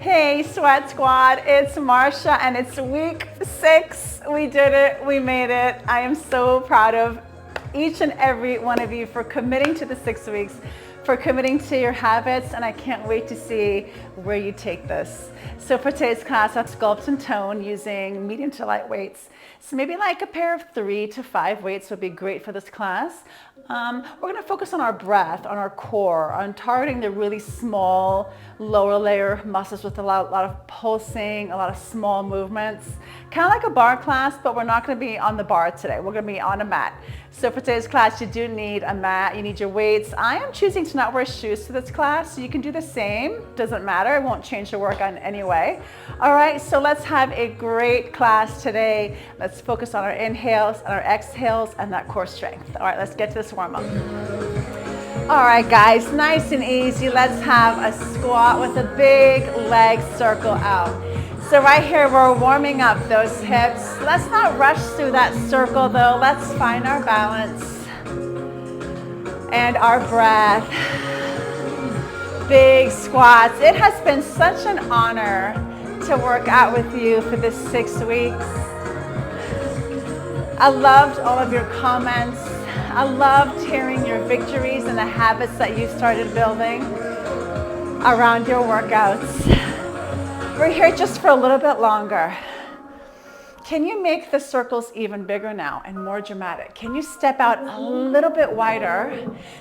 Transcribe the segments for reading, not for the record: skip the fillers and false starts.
Hey, Sweat Squad, it's Marsha and it's week 6. We did it, we made it. I am so proud of each and every one of you for committing to the 6 weeks, for committing to your habits, and I can't wait to see where you take this. So for today's class, I'll sculpt and tone using medium to light weights. So maybe like a pair of 3 to 5 weights would be great for this class. We're gonna focus on our breath, on our core, on targeting the really small lower layer muscles with a lot of pulsing, a lot of small movements. Kind of like a bar class, but we're not gonna be on the bar today. We're gonna be on a mat. So for today's class, you do need a mat, you need your weights. I am choosing to not wear shoes to this class, so you can do the same. Doesn't matter, it won't change your workout in any way. All right, so let's have a great class today. Let's focus on our inhales and our exhales and that core strength. All right, let's get to this warm up. All right, guys, nice and easy. Let's have a squat with a big leg circle out. So right here, we're warming up those hips. Let's not rush through that circle though. Let's find our balance and our breath. Big squats. It has been such an honor to work out with you for this 6 weeks. I loved all of your comments. I loved hearing your victories and the habits that you started building around your workouts. We're here just for a little bit longer. Can you make the circles even bigger now and more dramatic? Can you step out a little bit wider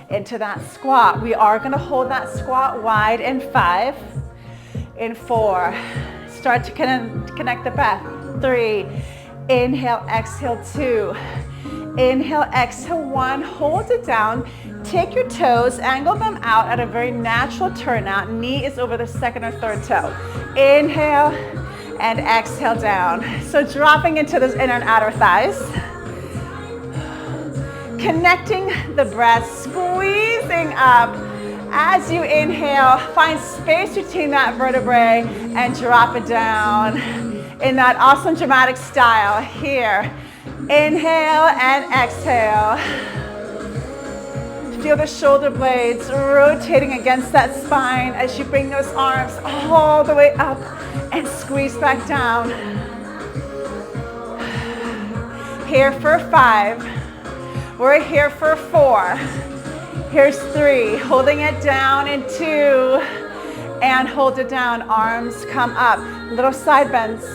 into that squat? We are gonna hold that squat wide in 5, in 4. Start to connect the breath. 3, inhale, exhale, 2. Inhale, exhale, 1, hold it down. Take your toes, angle them out at a very natural turnout. Knee is over the second or third toe. Inhale and exhale down. So dropping into those inner and outer thighs. Connecting the breath, squeezing up. As you inhale, find space between that vertebrae and drop it down in that awesome dramatic style here. Inhale and exhale. Feel the shoulder blades rotating against that spine as you bring those arms all the way up and squeeze back down. Here for 5. We're here for 4. Here's 3. Holding it down in 2. And hold it down. Arms come up. Little side bends.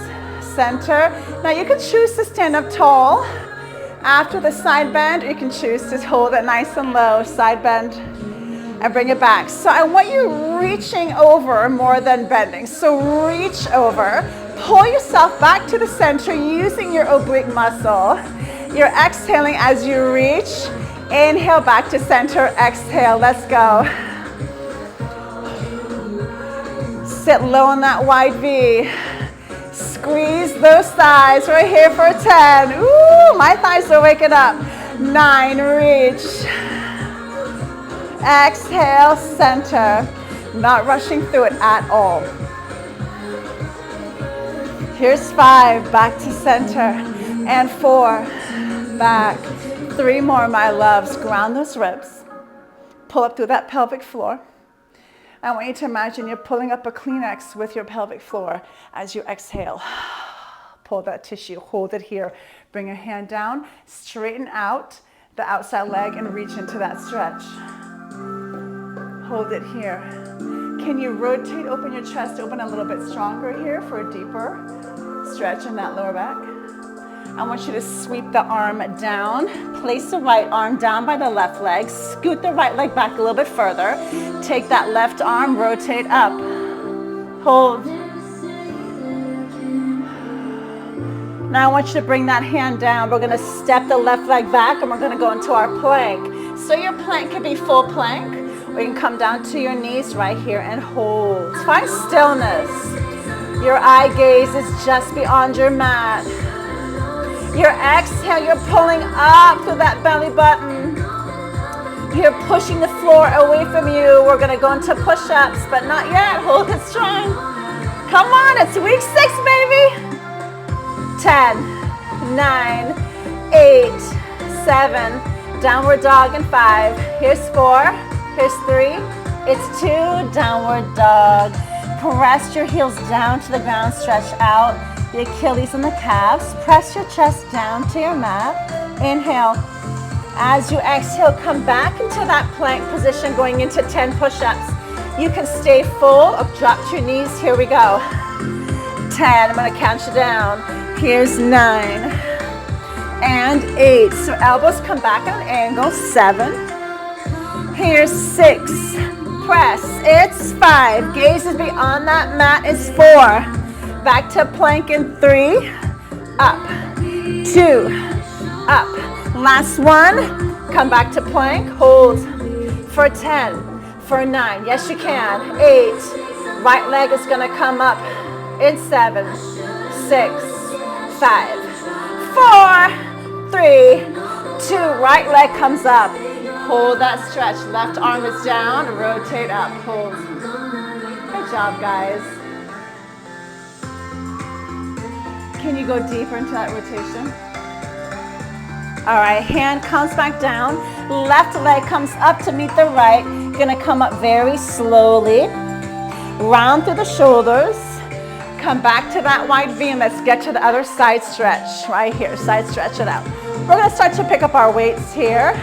Center. Now you can choose to stand up tall after the side bend, or you can choose to hold it nice and low, side bend, and bring it back. So I want you reaching over more than bending. So reach over, pull yourself back to the center using your oblique muscle. You're exhaling as you reach. Inhale back to center, exhale, let's go. Sit low on that wide V. Squeeze those thighs. We're here for 10. Ooh, my thighs are waking up. 9, reach. Exhale, center. Not rushing through it at all. Here's 5, back to center. And 4, back. 3 more, my loves. Ground those ribs. Pull up through that pelvic floor. I want you to imagine you're pulling up a Kleenex with your pelvic floor as you exhale. Pull that tissue, hold it here. Bring your hand down, straighten out the outside leg and reach into that stretch. Hold it here. Can you rotate, open your chest, open a little bit stronger here for a deeper stretch in that lower back? I want you to sweep the arm down, place the right arm down by the left leg, scoot the right leg back a little bit further, take that left arm, rotate up, hold. Now I want you to bring that hand down. We're gonna step the left leg back and we're gonna go into our plank. So your plank can be full plank, or you can come down to your knees right here and hold. Find stillness. Your eye gaze is just beyond your mat. Your exhale, you're pulling up through that belly button. You're pushing the floor away from you. We're gonna go into push-ups, but not yet. Hold it strong. Come on, it's week 6, baby. 10, 9, 8, 7, downward dog in 5. Here's 4, here's 3, it's 2, downward dog. Press your heels down to the ground, stretch out the Achilles and the calves. Press your chest down to your mat. Inhale. As you exhale, come back into that plank position, going into 10 push-ups. You can stay full or drop to your knees. Here we go. 10, I'm gonna count you down. Here's 9 and 8. So elbows come back at an angle. 7. Here's 6. Press. It's 5. Gaze is beyond that mat. It's 4. Back to plank in 3. Up. 2. Up. Last one. Come back to plank. Hold for 10. For 9. Yes, you can. 8. Right leg is going to come up in 7. 6. 5. 4. 3. 2. Right leg comes up. Hold that stretch. Left arm is down. Rotate up. Hold. Good job, guys. Can you go deeper into that rotation? All right, hand comes back down. Left leg comes up to meet the right. Gonna come up very slowly. Round through the shoulders. Come back to that wide V, and let's get to the other side stretch. Right here, side stretch it out. We're gonna start to pick up our weights here.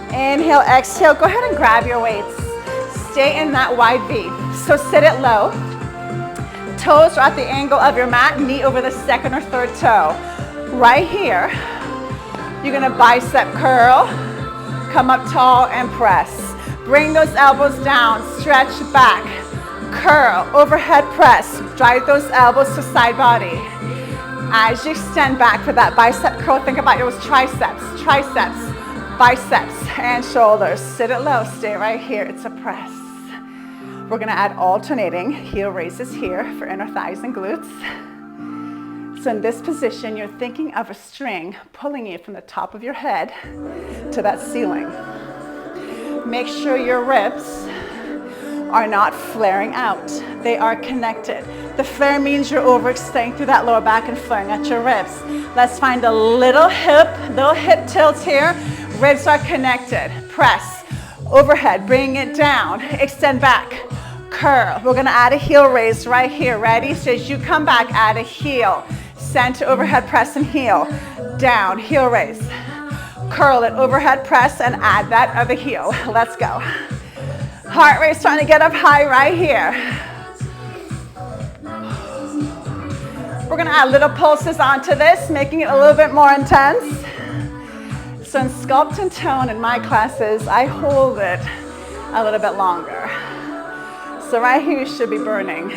Inhale, exhale, go ahead and grab your weights. Stay in that wide V. So sit it low. Toes are at the angle of your mat, knee over the second or third toe. Right here, you're gonna bicep curl, come up tall and press. Bring those elbows down, stretch back, curl, overhead press. Drive those elbows to side body. As you extend back for that bicep curl, think about those triceps, biceps, and shoulders. Sit it low, stay right here, it's a press. We're gonna add alternating heel raises here for inner thighs and glutes. So in this position, you're thinking of a string pulling you from the top of your head to that ceiling. Make sure your ribs are not flaring out. They are connected. The flare means you're overextending through that lower back and flaring at your ribs. Let's find a little hip tilt here. Ribs are connected. Press. Overhead, bring it down. Extend back. Curl. We're gonna add a heel raise right here. Ready? So as you come back, add a heel. Center, overhead press and heel. Down, heel raise. Curl it, overhead press, and add that other heel. Let's go. Heart rate starting to get up high right here. We're gonna add little pulses onto this, making it a little bit more intense. So in Sculpt and Tone in my classes, I hold it a little bit longer. So right here you should be burning.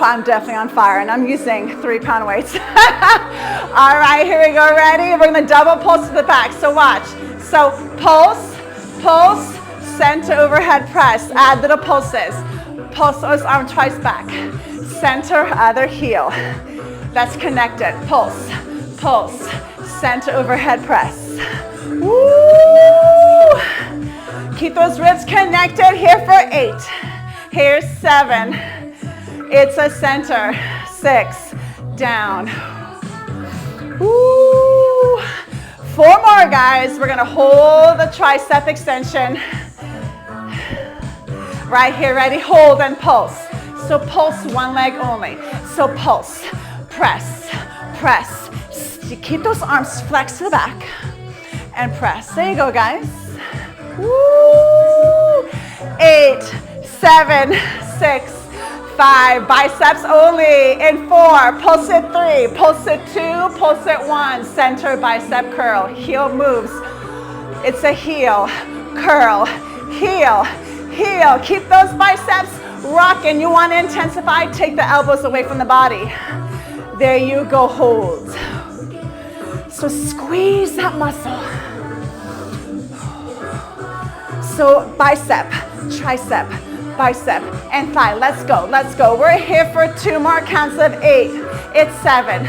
I'm definitely on fire, and I'm using 3-pound weights. All right, here we go, ready? We're gonna double pulse to the back, so watch. So pulse, pulse, center overhead press, add little pulses. Pulse those arms twice back. Center, other heel. That's connected, pulse, pulse, center overhead press. Woo! Keep those ribs connected here for 8. Here's 7. It's a center. 6. Down. Woo! 4 more, guys. We're gonna hold the tricep extension. Right here, ready? Hold and pulse. So pulse one leg only. So pulse, press, press. You keep those arms flexed to the back and press. There you go, guys. Woo! 8, 7, 6, 5. Biceps only. In 4. Pulse it 3. Pulse it 2. Pulse it 1. Center bicep curl. Heel moves. It's a heel, curl, heel, heel. Keep those biceps rocking. You want to intensify? Take the elbows away from the body. There you go. Hold. So squeeze that muscle. So bicep, tricep, bicep, and thigh. Let's go, let's go. We're here for 2 more counts of 8. It's 7,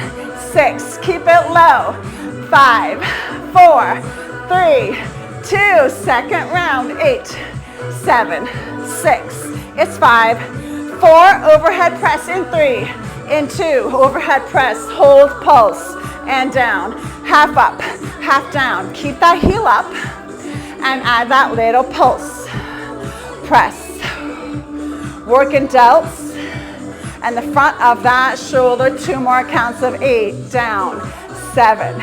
6, keep it low. 5, 4, 3, 2, second round. 8, 7, 6, it's 5, 4, overhead press in 3, in 2, overhead press, hold, pulse, and down. Half up, half down. Keep that heel up and add that little pulse. Press, Working delts and the front of that shoulder. 2 more counts of 8, down, 7.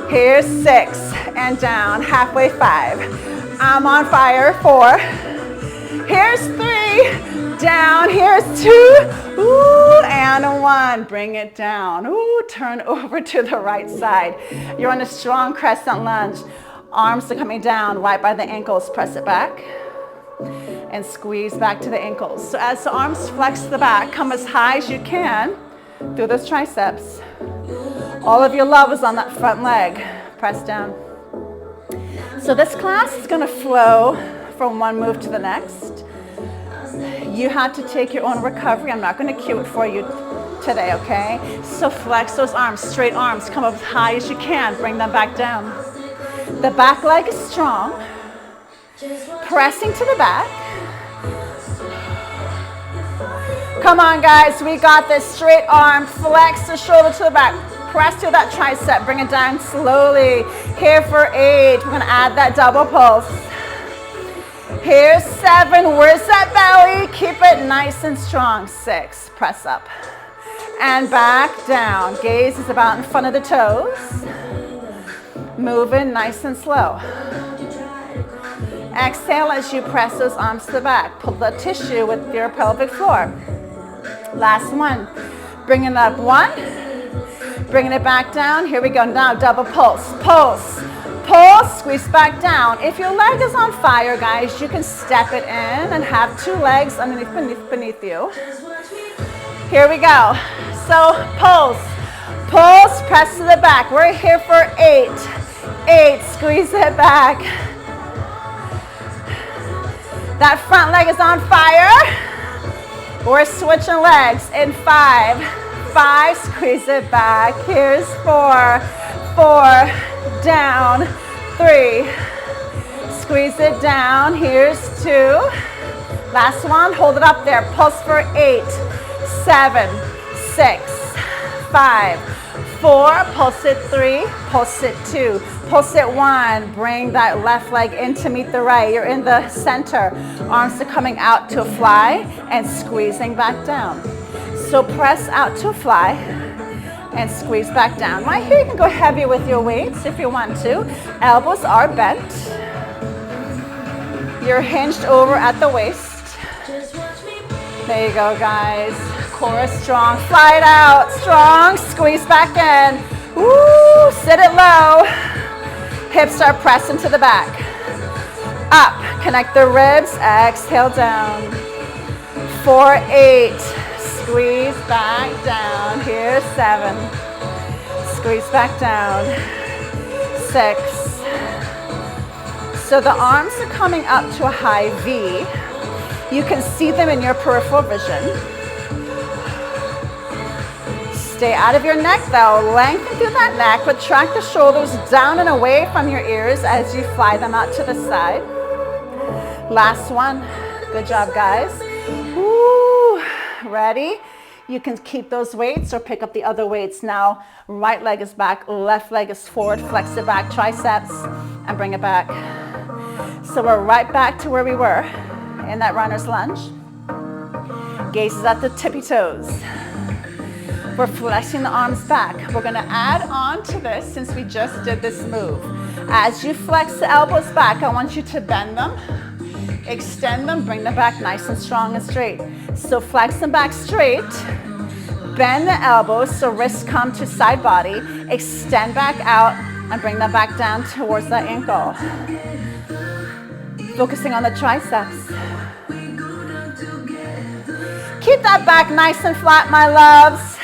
Here's 6 and down, halfway 5. I'm on fire, 4. Here's 3, down, here's 2, ooh, and 1. Bring it down, ooh, turn over to the right side. You're on a strong crescent lunge. Arms are coming down right by the ankles. Press it back and squeeze back to the ankles. So as the arms flex to the back, come as high as you can through those triceps. All of your love is on that front leg. Press down. So this class is going to flow from one move to the next. You have to take your own recovery. I'm not going to cue it for you today, okay? So flex those arms, straight arms. Come up as high as you can. Bring them back down. The back leg is strong. Pressing to the back. Come on, guys. We got this. Straight arm. Flex the shoulder to the back. Press to that tricep. Bring it down slowly. Here for 8. We're going to add that double pulse. Here's 7. Where's that belly? Keep it nice and strong. 6. Press up. And back down. Gaze is about in front of the toes. Moving nice and slow. Exhale as you press those arms to the back. Pull the tissue with your pelvic floor. Last one. Bring it up. 1. Bringing it back down. Here we go. Now double pulse. Pulse. Pulse. Squeeze back down. If your leg is on fire, guys, you can step it in and have 2 legs beneath you. Here we go. So pulse. Pulse. Press to the back. We're here for 8. 8. Squeeze it back. That front leg is on fire. We're switching legs in 5. 5, squeeze it back. Here's 4. 4, down. 3, squeeze it down. Here's 2. Last one, hold it up there. Pulse for 8, 7, 6, 5, 4. Pulse it 3, pulse it 2. Pulse it 1, bring that left leg in to meet the right. You're in the center. Arms are coming out to a fly and squeezing back down. So press out to a fly and squeeze back down. Right here, you can go heavy with your weights if you want to. Elbows are bent. You're hinged over at the waist. There you go, guys. Core is strong. Fly it out. Strong. Squeeze back in. Woo! Sit it low. Hips are pressing to the back. Up. Connect the ribs. Exhale down. 4, 8. Squeeze back down. Here's 7. Squeeze back down. 6. So the arms are coming up to a high V. You can see them in your peripheral vision. Stay out of your neck though. Lengthen through that neck. Retract the shoulders down and away from your ears as you fly them out to the side. Last one. Good job, guys. Woo. Ready? You can keep those weights or pick up the other weights. Now, right leg is back, left leg is forward. Flex it back, triceps, and bring it back. So we're right back to where we were in that runner's lunge. Gaze is at the tippy toes. We're flexing the arms back. We're gonna add on to this since we just did this move. As you flex the elbows back, I want you to bend them, extend them, bring them back nice and strong and straight. So flex them back straight, bend the elbows so wrists come to side body, extend back out and bring them back down towards the ankle. Focusing on the triceps. Keep that back nice and flat, my loves.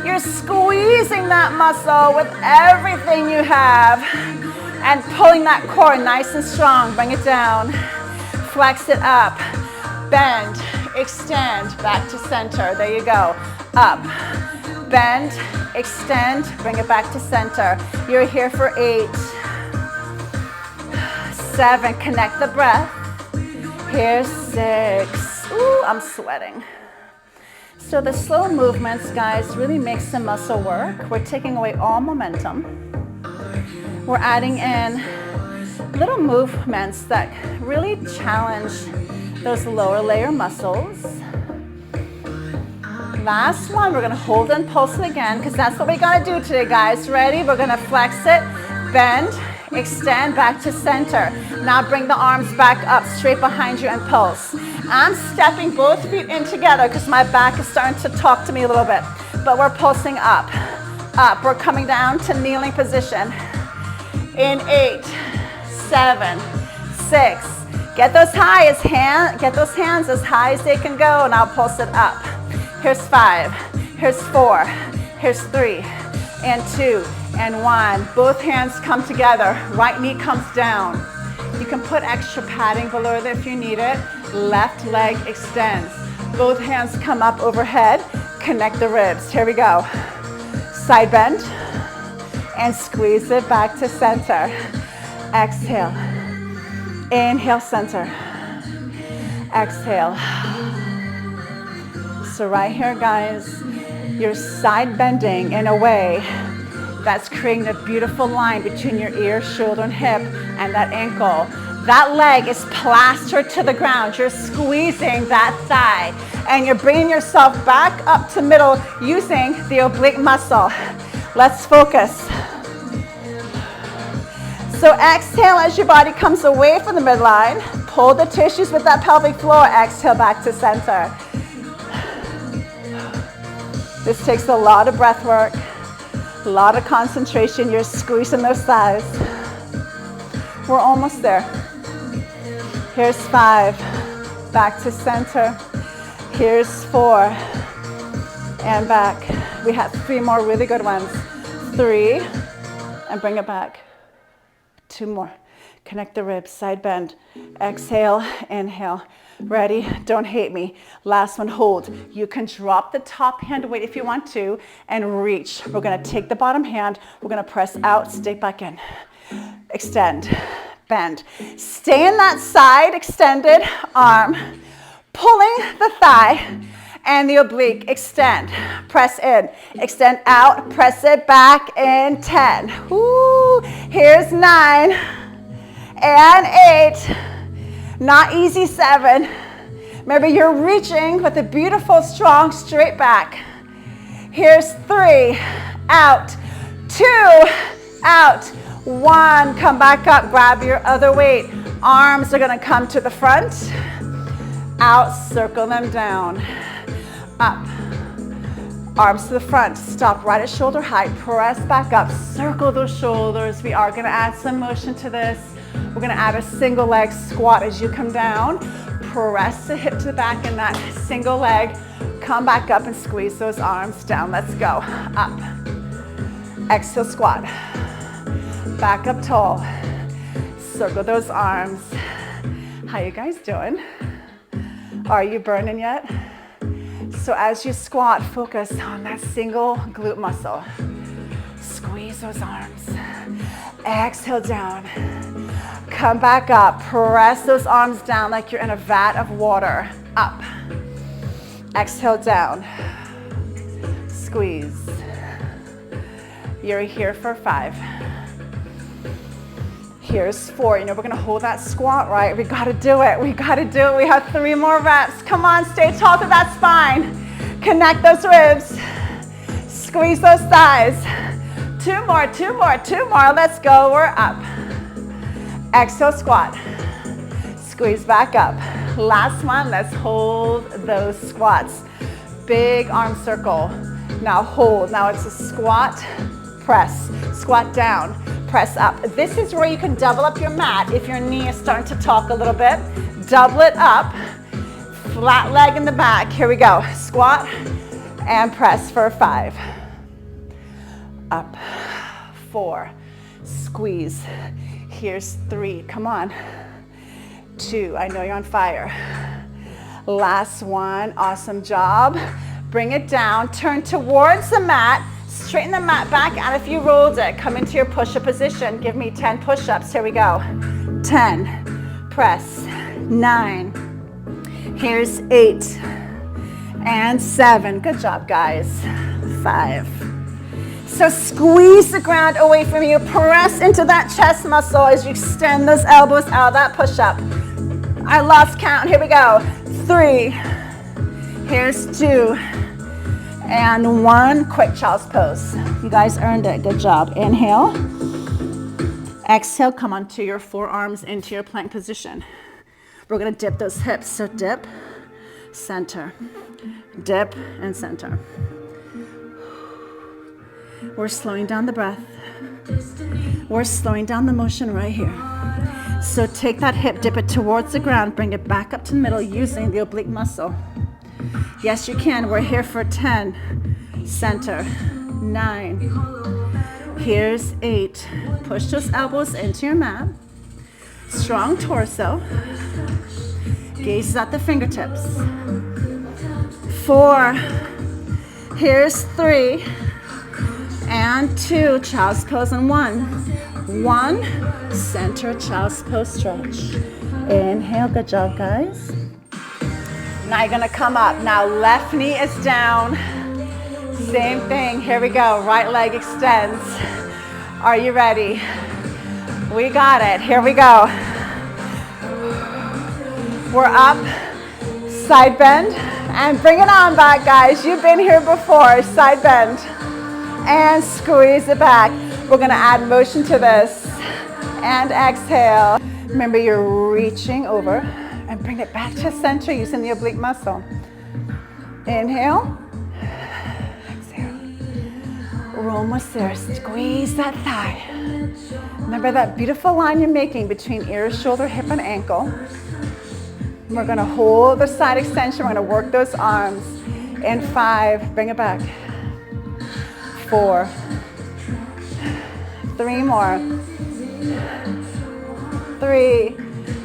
You're squeezing that muscle with everything you have and pulling that core nice and strong. Bring it down. Flex it up. Bend. Extend. Back to center. There you go. Up. Bend. Extend. Bring it back to center. You're here for 8. 7. Connect the breath. Here's 6. Ooh, I'm sweating. So the slow movements, guys, really makes the muscle work. We're taking away all momentum. We're adding in little movements that really challenge those lower layer muscles. Last one, we're gonna hold and pulse it again because that's what we're gonna do today, guys. Ready? We're gonna flex it, bend, extend back to center. Now bring the arms back up straight behind you and pulse. I'm stepping both feet in together because my back is starting to talk to me a little bit, but we're pulsing up, up. We're coming down to kneeling position. In 8, 7, 6. Get those hands as high as they can go. Now pulse it up. Here's 5, here's 4, here's 3, and 2, and 1. Both hands come together. Right knee comes down. You can put extra padding below there if you need it. Left leg extends. Both hands come up overhead. Connect the ribs. Here we go. Side bend and squeeze it back to center. Exhale. Inhale, center. Exhale. So right here, guys, you're side bending in a way that's creating a beautiful line between your ear, shoulder, and hip, and that ankle. That leg is plastered to the ground. You're squeezing that thigh, and you're bringing yourself back up to middle using the oblique muscle. Let's focus. So exhale as your body comes away from the midline. Pull the tissues with that pelvic floor. Exhale back to center. This takes a lot of breath work, a lot of concentration. You're squeezing those thighs. We're almost there. Here's 5, back to center. Here's 4, and back. We have 3 more really good ones. 3, and bring it back. 2 more. Connect the ribs, side bend. Exhale, inhale. Ready? Don't hate me. Last one, hold. You can drop the top hand weight if you want to and reach. We're gonna take the bottom hand, we're gonna press out, stay back in. Extend, bend. Stay in that side extended arm, pulling the thigh and the oblique. Extend, press in, extend out, press it back in. 10. Woo. Here's 9 and 8. Not easy. 7. Remember, you're reaching with a beautiful, strong, straight back. Here's 3, out, 2, out, 1. Come back up, grab your other weight. Arms are gonna come to the front, out, circle them down, up. Arms to the front, stop right at shoulder height, press back up, circle those shoulders. We are gonna add some motion to this. We're gonna add a single leg squat as you come down. Press the hip to the back in that single leg. Come back up and squeeze those arms down. Let's go. Up. Exhale, squat. Back up tall. Circle those arms. How you guys doing? Are you burning yet? So as you squat, focus on that single glute muscle. Squeeze those arms. Exhale down. Come back up. Press those arms down like you're in a vat of water. Up. Exhale down. Squeeze. You're here for 5. Here's 4. You know, we're gonna hold that squat, right? We gotta do it. We gotta do it. We have 3 more reps. Come on, stay tall to that spine. Connect those ribs. Squeeze those thighs. 2 more, 2 more, 2 more. Let's go. We're up. Exhale, squat. Squeeze back up. Last one. Let's hold those squats. Big arm circle. Now hold. Now it's a squat, press. Squat down, press up. This is where you can double up your mat if your knee is starting to talk a little bit. Double it up. Flat leg in the back. Here we go. Squat and press for 5. Up. 4. Squeeze. Here's 3. Come on. 2. I know you're on fire. Last one. Awesome job. Bring it down. Turn towards the mat. Straighten the mat back out if you rolled it. Come into your push-up position. Give me 10 push-ups. Here we go. 10. Press. 9. Here's 8. And 7. Good job, guys. 5. So squeeze the ground away from you. Press into that chest muscle as you extend those elbows out of that push-up. I lost count. Here we go. 3. Here's 2. And 1. Quick child's pose. You guys earned it. Good job. Inhale. Exhale. Come onto your forearms into your plank position. We're going to dip those hips. So dip, center, dip, and center. We're slowing down the breath. We're slowing down the motion right here. So take that hip, dip it towards the ground, bring it back up to the middle using the oblique muscle. Yes, you can. We're here for 10. Center. 9. Here's 8. Push those elbows into your mat. Strong torso. Gaze at the fingertips. 4. Here's 3. And 2, child's pose, and 1. 1, center, child's pose, stretch. Inhale, good job, guys. Now you're gonna come up. Now left knee is down. Same thing, here we go. Right leg extends. Are you ready? We got it, here we go. We're up, side bend, and bring it on back, guys. You've been here before, side bend. And squeeze it back. We're gonna add motion to this. And exhale. Remember, you're reaching over and bring it back to center using the oblique muscle. Inhale. Exhale. We're almost there. Squeeze that thigh. Remember that beautiful line you're making between ear, shoulder, hip, and ankle. We're gonna hold the side extension. We're gonna work those arms. In 5, bring it back. 4, 3 more, 3,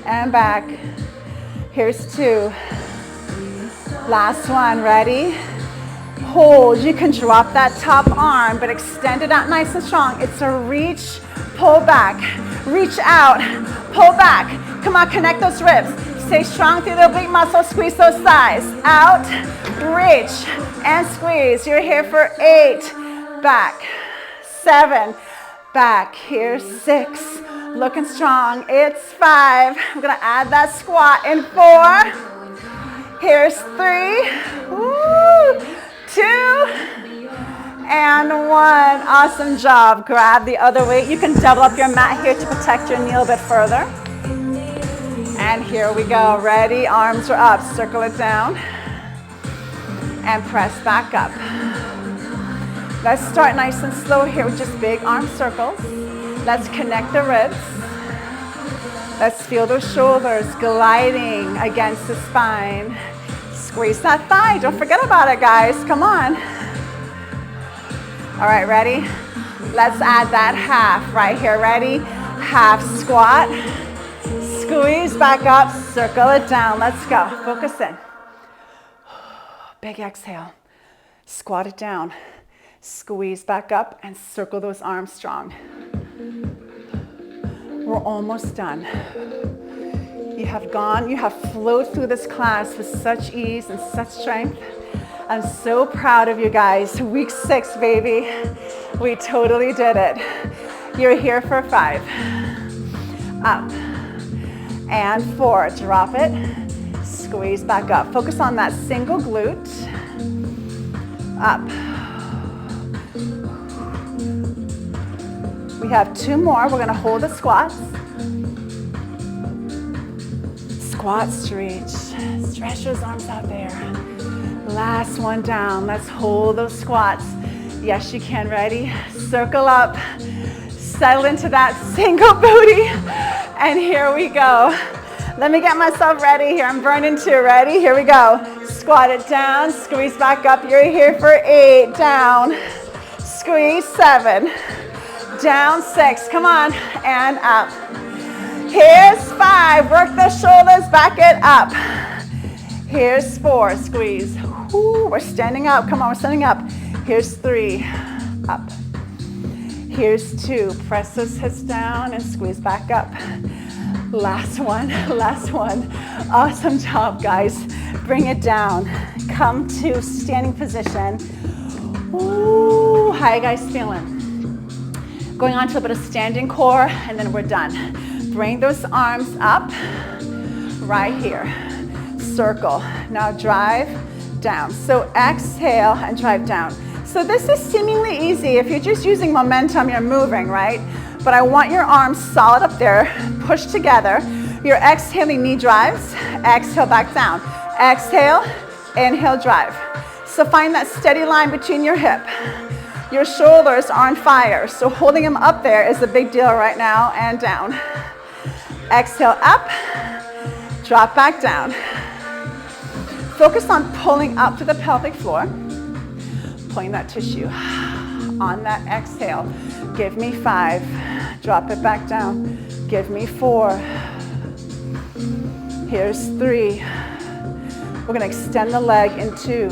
and back. Here's 2. Last one, ready? Hold. You can drop that top arm, but extend it out nice and strong. It's a reach, pull back, reach out, pull back. Come on, connect those ribs. Stay strong through the oblique muscle, squeeze those thighs. Out, reach, and squeeze. You're here for 8. Back, 7, back, here's 6, looking strong, it's 5, I'm gonna add that squat in 4, here's 3, woo, 2, and 1, awesome job. Grab the other weight. You can double up your mat here to protect your knee a bit further. And here we go, ready, arms are up, circle it down, and press back up. Let's start nice and slow here with just big arm circles. Let's connect the ribs. Let's feel those shoulders gliding against the spine. Squeeze that thigh. Don't forget about it, guys. Come on. All right, ready? Let's add that half right here. Ready? Half squat. Squeeze back up. Circle it down. Let's go. Focus in. Big exhale. Squat it down. Squeeze back up and circle those arms strong. We're almost done. You have flowed through this class with such ease and such strength. I'm so proud of you guys. Week 6, baby. We totally did it. You're here for 5. Up. And 4. Drop it. Squeeze back up. Focus on that single glute. Up. We have 2 more. We're gonna hold the squats. Squat, stretch. Stretch those arms out there. Last one down. Let's hold those squats. Yes, you can. Ready? Circle up. Settle into that single booty. And here we go. Let me get myself ready here. I'm burning too. Ready? Here we go. Squat it down. Squeeze back up. You're here for 8. Down. Squeeze. 7. Down. 6. Come on. And up. Here's 5. Work the shoulders. Back it up. Here's 4. Squeeze. Ooh, we're standing up. Come on, we're standing up. Here's 3. Up. Here's 2. Press those hips down and squeeze back up. Last one. Last one. Awesome job, guys. Bring it down. Come to standing position. Ooh, how you guys feeling? Going on to a bit of standing core, and then we're done. Bring those arms up, right here. Circle. Now drive down. So exhale and drive down. So this is seemingly easy. If you're just using momentum, you're moving, right? But I want your arms solid up there, pushed together. You're exhaling, knee drives. Exhale, back down. Exhale, inhale, drive. So find that steady line between your hip. Your shoulders are on fire, so holding them up there is a big deal right now, and down. Exhale, up, drop back down. Focus on pulling up to the pelvic floor, pulling that tissue. On that exhale, give me 5, drop it back down. Give me 4. Here's 3. We're gonna extend the leg in 2.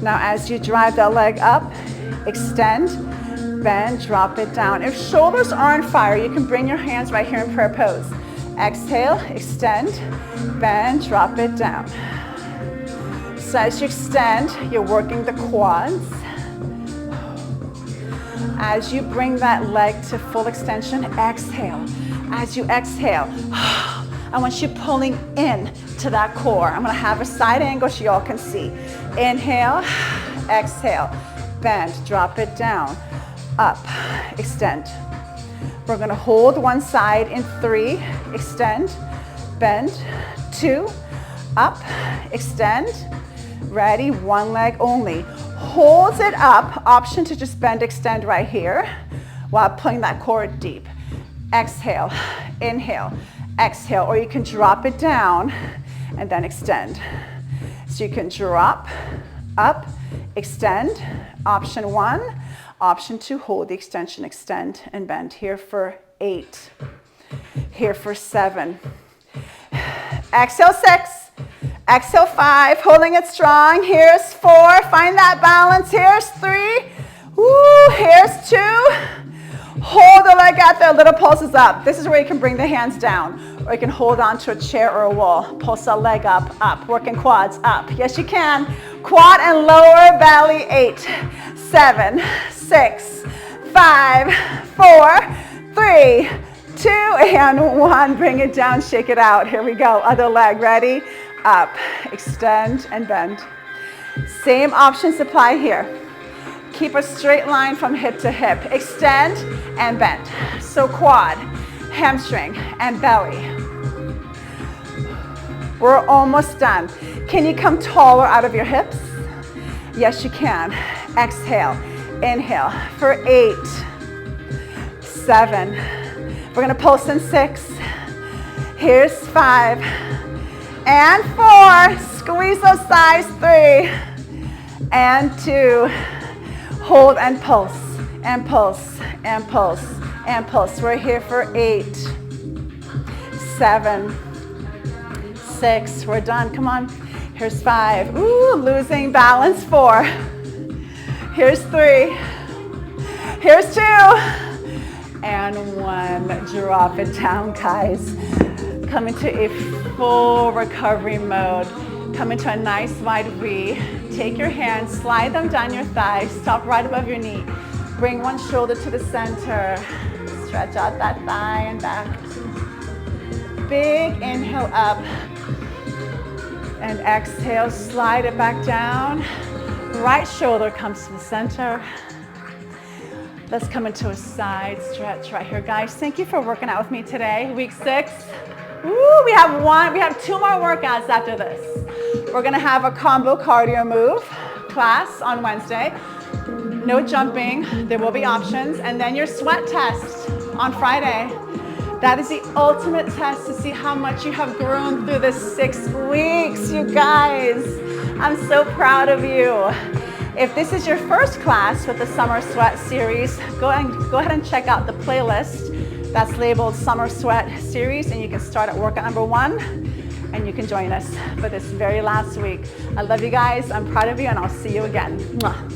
Now as you drive that leg up, extend, bend, drop it down. If shoulders are on fire, you can bring your hands right here in prayer pose. Exhale, extend, bend, drop it down. So as you extend, you're working the quads. As you bring that leg to full extension, exhale. As you exhale, I want you pulling in to that core. I'm gonna have a side angle so y'all can see. Inhale, exhale, bend, drop it down, up, extend. We're gonna hold one side in 3, extend, bend, 2, up, extend. Ready, one leg only. Hold it up, option to just bend, extend right here while pulling that core deep. Exhale, inhale, exhale, or you can drop it down and then extend. So you can drop, up, extend, option 1. Option 2, hold the extension, extend and bend. Here for 8, here for 7. Exhale 6, exhale 5, holding it strong. Here's 4, find that balance. Here's 3, woo, here's 2. Hold the leg out there, little pulses up. This is where you can bring the hands down, or you can hold on to a chair or a wall. Pulse the leg up, up, working quads up. Yes, you can. Quad and lower belly, 8, 7, 6, 5, 4, 3, 2, and 1. Bring it down, shake it out. Here we go, other leg, ready? Up, extend and bend. Same options apply here. Keep a straight line from hip to hip. Extend and bend. So quad, hamstring, and belly. We're almost done. Can you come taller out of your hips? Yes, you can. Exhale, inhale for 8, 7. We're gonna pulse in 6. Here's 5 and 4. Squeeze those thighs, 3 and 2. Hold and pulse, and pulse, and pulse, and pulse. We're here for 8, 7, 6. We're done, come on. Here's 5, ooh, losing balance. 4. Here's 3, here's 2, and 1. Drop it down, guys. Come into a full recovery mode. Come into a nice wide V. Take your hands, slide them down your thighs, stop right above your knee. Bring one shoulder to the center. Stretch out that thigh and back. Big inhale up. And exhale, slide it back down. Right shoulder comes to the center. Let's come into a side stretch right here, guys. Thank you for working out with me today. Week 6. Woo, we have 2 more workouts after this. We're gonna have a combo cardio move class on Wednesday. No jumping, there will be options. And then your sweat test on Friday. That is the ultimate test to see how much you have grown through this 6 weeks, you guys. I'm so proud of you. If this is your first class with the Summer Sweat series, go ahead and check out the playlist that's labeled Summer Sweat series, and you can start at workout number 1, and you can join us for this very last week. I love you guys, I'm proud of you, and I'll see you again. Mwah.